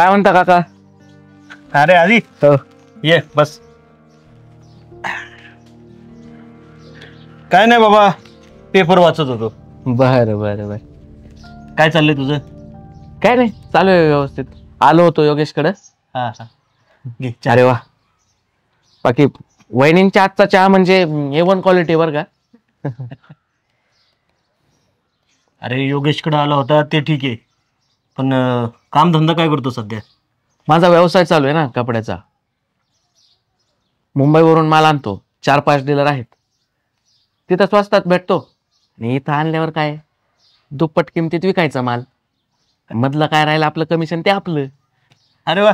काय म्हणता काका? अरे आधी हो. ये बस. काय नाही बाबा, पेपर वाचत होतो. बरं बरं बरं. काय चाललंय तुझं? काय नाही, चालू आहे व्यवस्थित. आलो होतो योगेशकडे. हा हा, घे चहा. अरे वा, बाकी वहिनींच्या आजचा चहा म्हणजे A1 क्वालिटी वर का? अरे योगेशकडे आला होता ते ठीक आहे, पण काम धंदा काय करतो सध्या? माझा व्यवसाय चालू आहे ना कपड्याचा. मुंबईवरून माल आणतो, 4-5 डीलर आहेत. तिथं स्वस्तात भेटतो आणि इथं आणल्यावर काय दुप्पट किमतीत विकायचा माल. मधलं काय राहिलं आपलं कमिशन ते आपलं. अरे वा,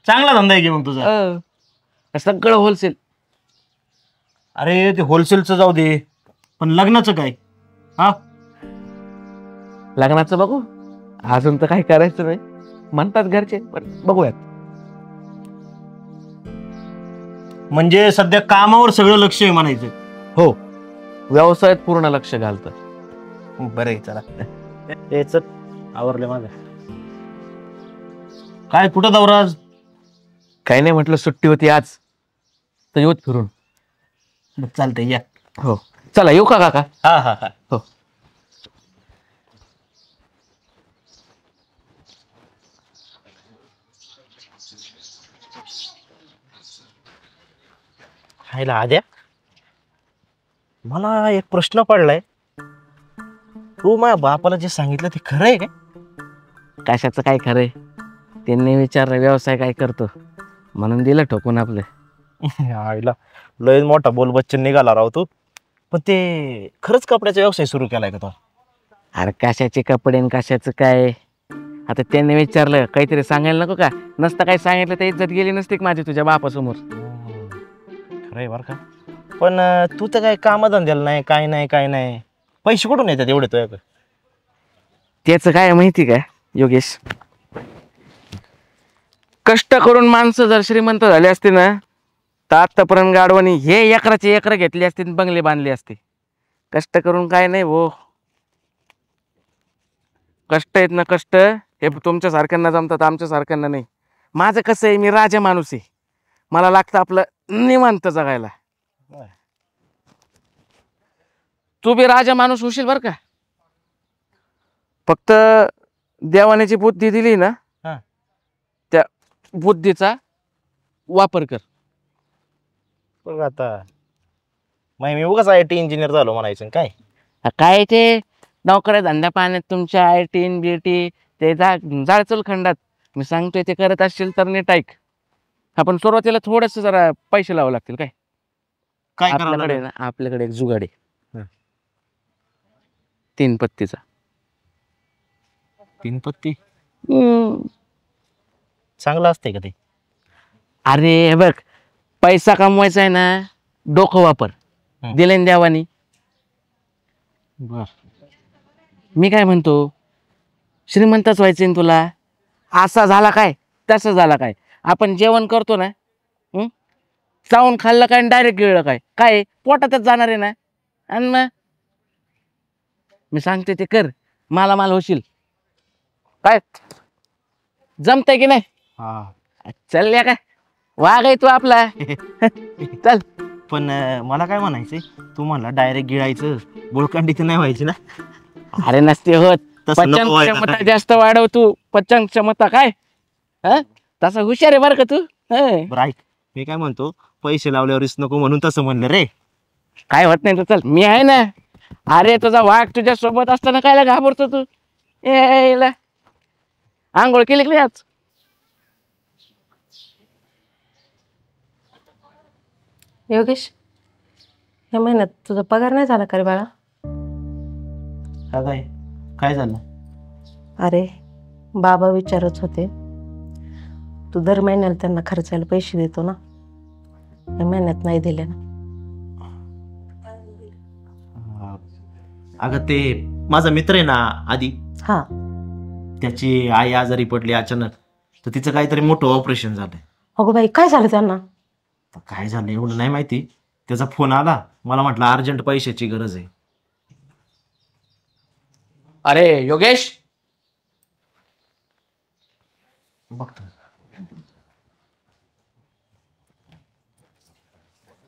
चांगला धंदा आहे की मग तुझा. सगळं होलसेल. अरे ते होलसेलचं जाऊ दे, पण लग्नाचं काय? हा, लग्नाचं बघू, अजून तर काही करायचं नाही म्हणतात घरचे, पण बघूयात. म्हणजे सध्या कामावर सगळं लक्ष आहे म्हणायचं. हो, व्यवसायात पूर्ण लक्ष घालतं. बरं आहे, चला हे चल, आवरले माझं. काय कुठं दौरा आज? काही नाही, म्हटलं सुट्टी होती आज तर येऊत फिरून. चालतंय या. हो, चला येऊ का काका? हा हा हा. हो. हायला आद्या, मला एक प्रश्न पडलाय. तू माझ्या बापाला जे सांगितलं ते खरं आहे काय? कशाचं काय खरंय? त्यांनी विचारलं व्यवसाय काय करतो, म्हणून दिलं ठोकून आपलं. आईला लय मोठा बोल बच्चन निघाला राव तू. पण ते खरंच कपड्याचा व्यवसाय सुरू केलाय का तो? अरे कशाचे कपडे आणि कशाचं काय? आता त्यांनी विचारलं, काहीतरी सांगायला नको का? नसतं काही सांगितलं तर इज्जत गेली नसती का माझी तुझ्या बापासमोर? खरंय बरं का. पण तू तर काय कामधंद्याला नाही, काय नाही काय नाही. पैसे कुठून येतात एवढे तुझ्याकडे? त्याचं काय माहिती का योगेश, कष्ट करून माणसं जर श्रीमंत झाले असते ना तर आतापर्यंत गाडवानी हे एकराचे एकर घेतली असते, बंगले बांधले असते. कष्ट करून काय नाही हो. कष्ट आहेत ना कष्ट, हे तुमच्या सारख्यांना जमतात, आमच्या सारख्यांना नाही. माझं कसं आहे, मी राजा माणूस आहे, मला लागतं आपलं निवांत जगायला. तू बी राजा माणूस होशील बर का, फक्त देवाने जी बुद्धी दिली ना त्या बुद्धीचा वापर कर. बघ आता मी उगाच IT इंजिनियर झालो म्हणायचं काय? काय ते नोकऱ्या धंद्या पाण्यात तुमच्या IT BT ते जाळचल खंडात. मी सांगतोय ते करत असशील तर नीट ऐक. आपण सुरुवातीला थोडस जरा पैसे लावावे लागतील. काय काय आपल्याकडे ना, आपल्याकडे एक जुगाड आहे 3 पत्तीचा. 3 पत्ती चांगलं असते का ते? अरे हे बघ, पैसा कमवायचा आहे ना, डोकं वापर. दिलेन देवानी. मी काय म्हणतो, श्रीमंतच व्हायचे ना तुला. असा झाला काय तसं झाला काय, आपण जेवण करतो ना, चावून खाल्लं काय डायरेक्ट गिळलं काय, काय पोटातच जाणार आहे ना. आणि मग मी सांगते ते कर, मालामाल होशील. काय जमतंय की नाही? चल या काय वाघ आहे तू आपला. चल. पण मला काय म्हणायचंय, तू म्हणला डायरेक्ट गिळायचं, बोळकांडी तर नाही व्हायची ना? अरे नसते होत, पचन क्षमता जास्त वाढव तू. पचन क्षमता काय तसा हुशार आहे बरं का तू. बरं ऐक, मी काय म्हणतो, पैसे लावल्यावर रिस्क नको म्हणून तसं म्हणलं रे. काय होत नाही तर चल, मी आहे ना. अरे तुझा वाघ तुझ्या सोबत असताना कायला घाबरतो तू? यायला आंघोळ केली की आज? योगेश, या महिन्यात तुझा पगार नाही झाला का रे बाळा? काय झालं? अरे बाबा विचारत होते, तू दर महिन्याला त्यांना खर्चायला पैसे देतो ना, या महिन्यात नाही दिले ना. अगं ते माझा मित्र आहे ना आधी, हा, त्याची आई आजारी पडली अचानक, तर तिचं काहीतरी मोठं ऑपरेशन झालंय. अगो बाई, काय झालं त्यांना? काय झालं एवढं नाही माहिती. त्याचा फोन आला, मला म्हटलं अर्जंट पैशाची गरज आहे. अरे योगेश, बघतो.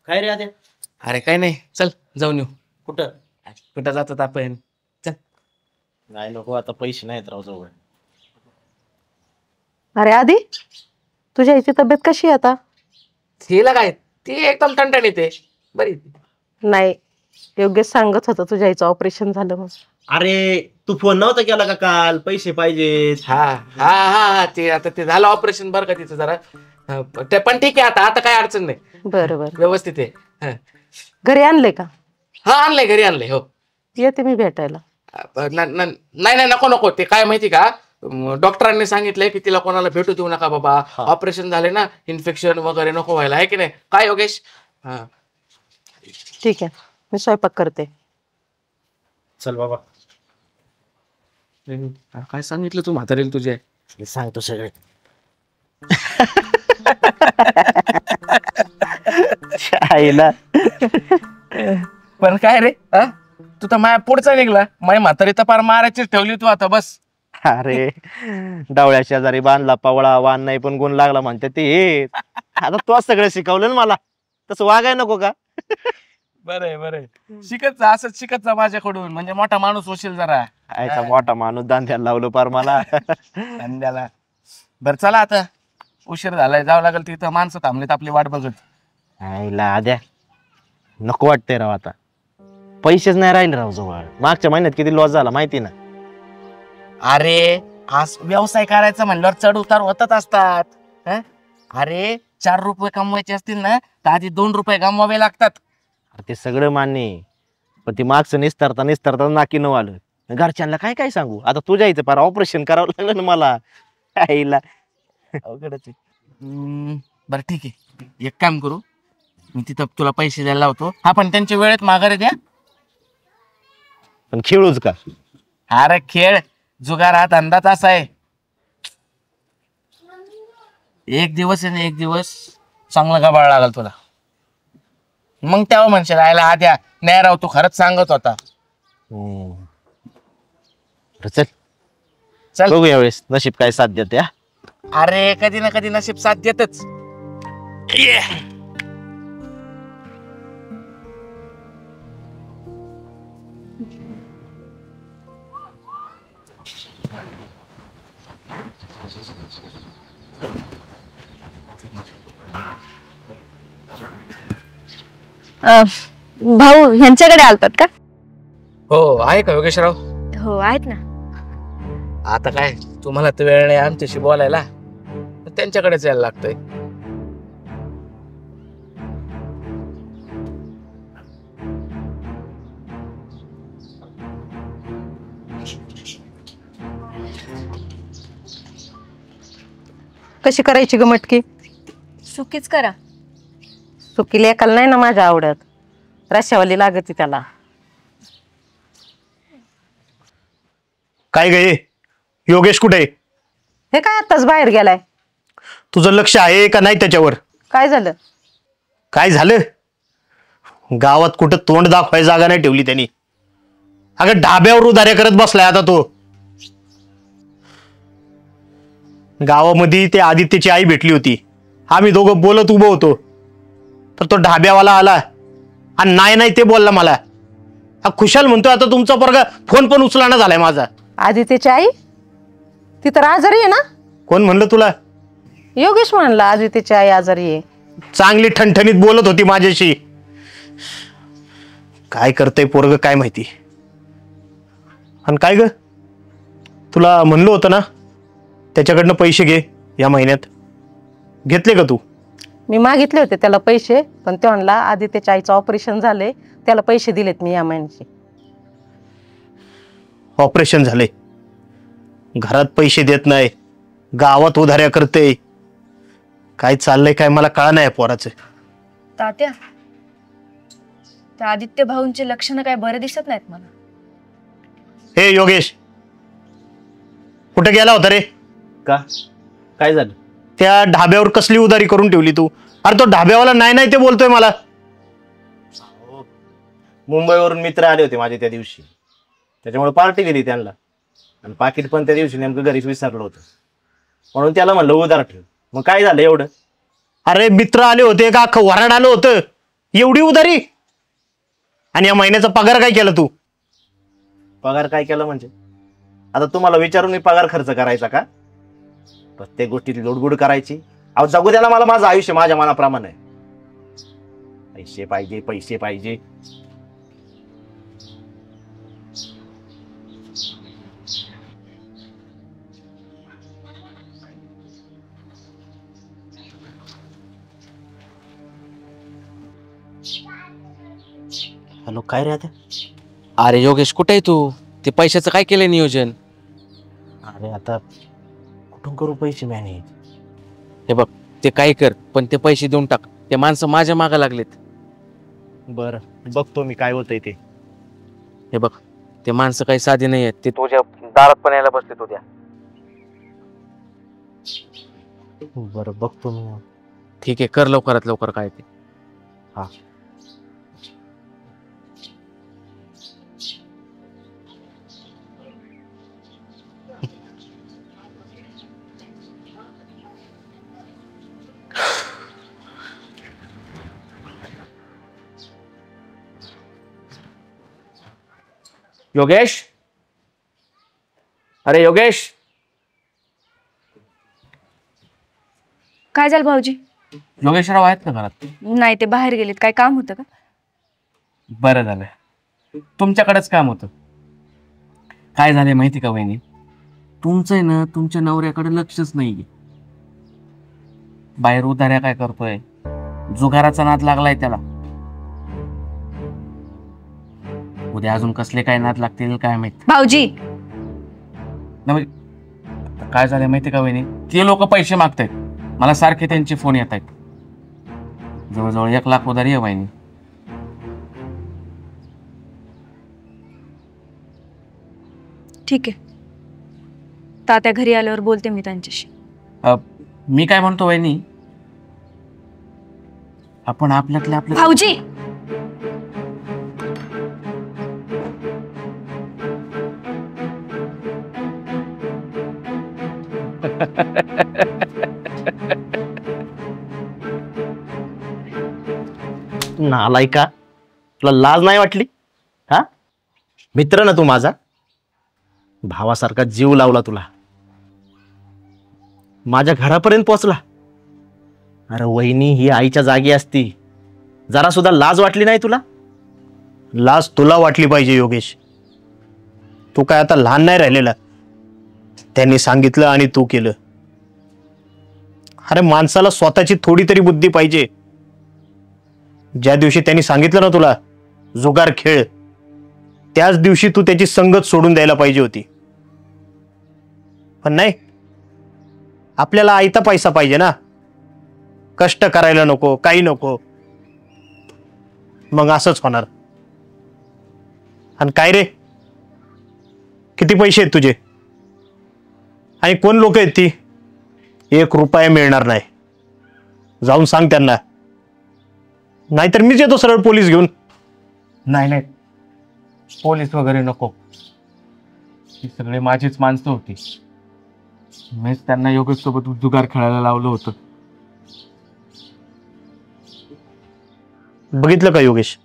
काय रे आद्या? अरे काय नाही, चल जाऊन येऊ. कुठं? कुठं जातात आपण? चल. नाही नको, आता पैसे नाहीत राव जवळ. अरे आधी तुझ्या आईची तब्येत कशी आहे आता? तिला काय, ती एकदम टणटण येते बरी. नाही, योग्य सांगत होतं तुझ्या आईचं ऑपरेशन झालं म्हणून. अरे तू फोन नव्हता केला का काल? पैसे पाहिजेत. हा हा हा हा, ते आता ते झालं ऑपरेशन बरं का तिचं जरा. ते पण ठीक आहे, आता आता काय अडचण नाही, बरं बरं. व्यवस्थित आहे. हा. घरी आणले का? हा आणलंय, घरी आणलंय. हो. येते मी भेटायला. नाही नाही, नको नको. ते काय माहिती का, डॉक्टरांनी सांगितलंय की तिला कोणाला भेटू देऊ नका बाबा, ऑपरेशन झाले ना, इन्फेक्शन वगैरे नको व्हायला, आहे की नाही? काय योगेश? हा ठीक आहे, मी स्वयंपाक करते. चल बाबा. काय सांगितलं तू म्हातारीला तुझे? मी सांगतो सगळे. आईला पण काय रे, तू तर माझ्या पुढचा निघला. माझी म्हातारी तर पार मारायचीच ठेवली तू आता. बस. अरे डावळ्या शेजारी बांधला पवळा, वान नाही पण गुण लागला म्हणते ते हे. आता तो सगळं शिकवलं ना मला, तसं वागाय नको का? बरं बरं, शिकत जा, असंच शिकत जा माझ्याकडून, म्हणजे मोठा माणूस होशील जरा. आयचा मोठा माणूस दांध्याला लावलं पार मला. धंद्याला. बरं चला आता, उशीर झालाय, जावं लागेल. तिथं माणसं थांबलीत आपली वाट बघत. आईला आद्या नको वाटतंय राव. आता पैसेच नाही राहिले राव जवळ. मागच्या महिन्यात किती लॉस झाला माहिती ना. अरे आज व्यवसाय करायचा म्हणल्यावर चढ उतार होतच असतात. अरे 4 रुपये कमवायचे असतील ना, तर आधी 2 रुपये गमवावे लागतात. अरे ते सगळं मान्य आहे, पण ते मागचं निस्तारता नाकी न आलं. घरच्यांना काय काय सांगू? आता तुझ्या इथं पार ऑपरेशन करावं लागलं ना मला. आईला अवघडच आहे. बरं ठीक आहे, एक काम करू, मी तिथं तुला पैसे द्यायला लावतो. हा पण त्यांच्या वेळेत माघारी द्या. पण खेळूच का? अरे खेळ जुगार हा धंदाच असा आहे. एक दिवस आहे ना, एक दिवस चांगला गबाळ लागल तुला. मग तेव्हा म्हणशील आयला आद्या नाही राव, तू खरंच सांगत होता. चल चल. बघू यावेळेस नशीब काय साथ देते. अरे कधी ना कधी नशीब साथ देतच. भाऊ ह्यांच्याकडे आलतात का? हो आहे का योगेशराव? हो आहेत ना. आता काय तुम्हाला तर वेळ नाही आमच्याशी बोलायला, त्यांच्याकडेच यायला लागतंय. कशी करायची ग मटकी? सुकीच करा. सुकी लेकाला नाही ना माझ्या आवडत, रश्यावाली लागते त्याला. काय गे योगेश कुठे? हे काय आताच बाहेर गेलाय. तुझं लक्ष आहे का नाही त्याच्यावर? काय झालं? काय झालं? गावात कुठं तोंड दाखवाय जागा नाही ठेवली त्यांनी. अगं ढाब्यावर उधाऱ्या करत बसलाय आता तो. गावामध्ये ते आदित्यची आई भेटली होती, आम्ही दोघं बोलत उभं होतो, तर तो ढाब्यावाला आला आणि नाही नाही ते बोलला मला. हा खुशाल म्हणतोय आता तुमचा पोरगा फोन पण उचलाना झालाय माझा. आदित्यची आई? ती तर आजारी आहे ना? कोण म्हणलं तुला? योगेश म्हणला आदित्यची आई आजारी आहे. चांगली ठणठणीत बोलत होती माझ्याशी. काय करतय पोरग काय माहिती. आणि काय ग, तुला म्हणलं होतं ना त्याच्याकडनं पैसे घे या महिन्यात, घेतले का तू? मी मागितले होते त्याला पैसे, पण ते म्हणला आदित्यच्या आईचं ऑपरेशन झाले, त्याला पैसे दिलेत मी या महिन्याचे. ऑपरेशन झाले, घरात पैसे देत नाही, गावात उधाऱ्या करते. काय चाललंय काय मला कळा नाही पोराचं. तात्या, त्या आदित्य भाऊंचे लक्षण काय बरे दिसत नाहीत मला. हे योगेश, कुठे गेला होता रे? का काय झालं? त्या ढाब्यावर कसली उधारी करून ठेवली तू? अरे तो ढाब्यावाला नाही नाही ते बोलतोय मला. मुंबईवरून मित्र आले होते माझे त्या दिवशी, त्याच्यामुळे पार्टी दिली त्यांना, आणि पाकिट पण त्या दिवशी नेमकं घरीच विसरलो होतं. म्हणून त्याला म्हणलं उधार ठेव. मग काय झालं एवढं? अरे मित्र आले होते का अख्खं वराड आलं होतं, एवढी उधारी? आणि या महिन्याचा पगार काय केला तू? पगार काय केलं म्हणजे? आता तुम्हाला विचारून मी पगार खर्च करायचा का? प्रत्येक गोष्टीत लोडगुड करायची? अहो जगू द्याला मला माझं आयुष्य माझ्या मनाप्रमाणे. पैसे पाहिजे, पैसे पाहिजे. हॅलो, काय रे आता? अरे योगेश कुठे आहे तू? ते पैशाचं काय केलंय नियोजन? अरे आता कुठून करू पैसे मॅनेज? हे बघ, ते काय कर, पण ते पैसे देऊन टाक. ते माणसं माझ्या मागं लागलेत. बरं, बघतो मी काय होतंय ते. हे बघ, ते माणसं काही साधी नाही आहेत. ते तुझ्या दारात पण यायला बसलेत उद्या. बरं, बघतो मी. ठीक आहे, कर लवकरात लवकर काय ते. हा. योगेश, अरे योगेश. काय झालं भाऊजी? योगेशराव आहेत का घरात? नाही, ते बाहेर गेलेत. काय काम होतं का? बरं झालं, तुमच्याकडेच काम होतं. काय झालंय माहिती का वहिनी, तुमचं आहे ना तुमच्या नवऱ्याकडे लक्षच नाहीये. बाहेर उधाऱ्या काय करतोय, जुगाराचा नाद लागलाय त्याला. उद्या अजून कसले काय नाद लागतील काय माहित. भाऊजी, नाही काय झालंय माहिती का वहिनी, ते लोक पैसे मागतायत मला, सारखे त्यांचे फोन येत आहेत. जवळजवळ 1 लाख उधारी आहे वहिनी. ठीक आहे, तात्या घरी आल्यावर बोलते मी त्यांच्याशी. मी काय म्हणतो वहिनी, आपण आपल्यातल्या आपल्या. भाऊजी, नालायका, तुला लाज नाही वाटली? हा, मित्र ना तू माझा, भावासारखा जीव लावला तुला, माझ्या घरापर्यंत पोहोचला. अरे वहिनी ही आईच्या जागी असती, जरा सुद्धा लाज वाटली नाही तुला? लाज तुला वाटली पाहिजे योगेश. तू काय आता लहान नाही राहिलेला. त्यांनी सांगितलं आणि तू केलं. अरे माणसाला स्वतःची थोडी तरी बुद्धी पाहिजे. ज्या दिवशी त्यांनी सांगितलं ना तुला जुगार खेळ, त्याच दिवशी तू त्याची संगत सोडून द्यायला पाहिजे होती. पण नाही, आपल्याला आयता पैसा पाहिजे ना, कष्ट करायला नको, काही नको. मग असंच होणार. आणि काय रे, किती पैसे आहेत तुझे? आणि कोण लोक आहेत ती? 1 रुपया मिळणार नाही. जाऊन सांग त्यांना, नाहीतर मीच येतो सरळ पोलीस घेऊन. नाही नाही, पोलीस वगैरे नको. ही सगळे माझीच माणसं होती. मीच त्यांना योगेश सोबत जुगार खेळायला लावलं होतं. बघितलं का योगेश,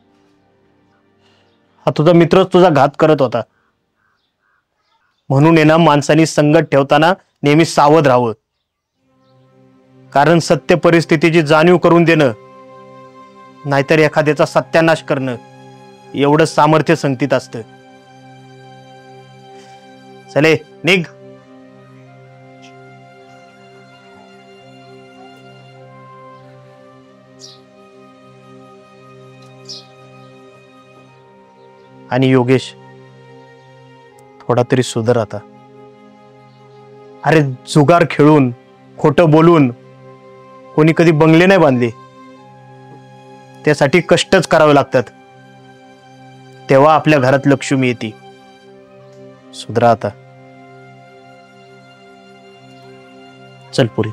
हा तुझा मित्रच तुझा घात करत होता. म्हणून आहे ना, माणसाने संगत ठेवताना नेहमी सावध राहावं. कारण सत्य परिस्थितीची जाणीव करून देणं, नाहीतर एखाद्याचा सत्यानाश करणं, एवढं सामर्थ्य संगतीत असतं. चले निघ. आणि योगेश, थोडा तरी सुधर आता. अरे जुगार खेळून, खोटं बोलून कोणी कधी बंगले नाही बांधले. त्यासाठी कष्टच करावे लागतात, तेव्हा आपल्या घरात लक्ष्मी येते. सुधरा आता. चल पुरी.